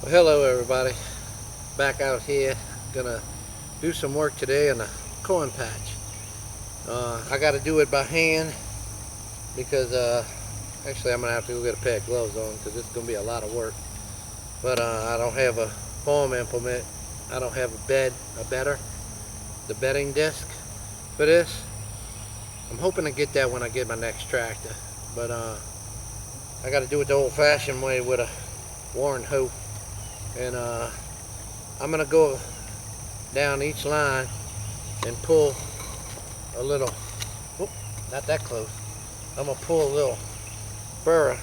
Well, hello everybody, back out here, gonna do some work today in the corn patch. I gotta do it by hand because actually I'm gonna have to go get a pair of gloves on because it's gonna be a lot of work. But I don't have a farm implement. I don't have a bedder, the bedding disc for this. I'm hoping to get that when I get my next tractor. But I gotta do it the old-fashioned way with a Warren hoe. And I'm gonna go down each line and pull a little, whoop, not that close. I'm gonna pull a little furrow,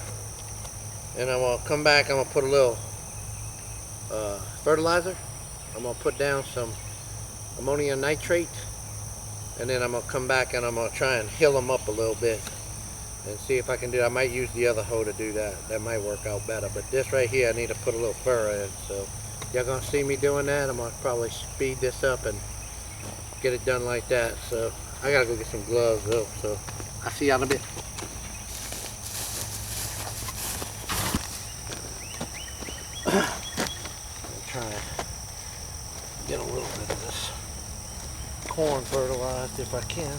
and I'm gonna come back. I'm gonna put a little fertilizer. I'm gonna put down some ammonium nitrate, and then I'm gonna come back and I'm gonna try and hill them up a little bit and see if I can do it. I might use the other hoe to do that. That might work out better. But this right here, I need to put a little furrow in. So y'all gonna see me doing that. I'm gonna probably speed this up and get it done like that. So I gotta go get some gloves though. So I'll see y'all in a bit. I'm trying to get a little bit of this corn fertilized if I can.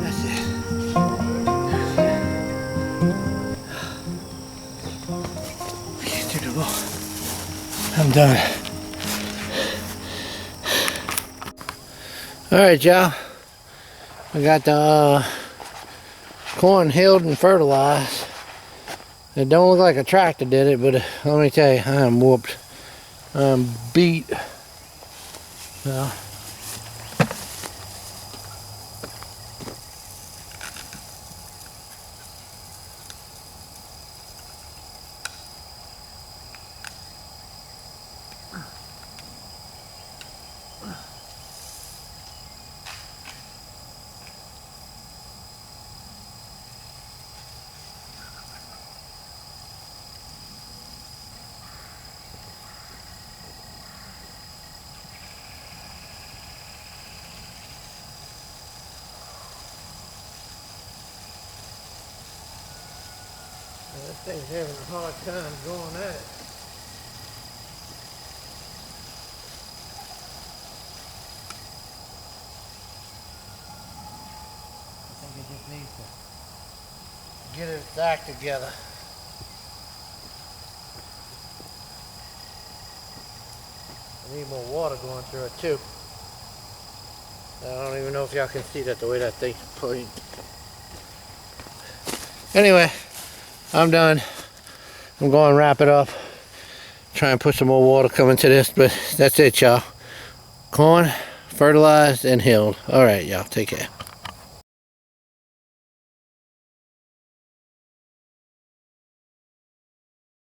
That's it. I'm done. Alright, y'all. I got the corn hilled and fertilized. It don't look like a tractor did it, but let me tell you, I'm whooped. I'm beat. Well, this thing's having a hard time going at it. I think it just needs to get its act together. I need more water going through it too. I don't even know if y'all can see that the way that thing's pulling. Anyway, I'm done. I'm going to wrap it up. Try and put some more water coming to this, but that's it, y'all. Corn, fertilized, and hilled. Alright, y'all. Take care.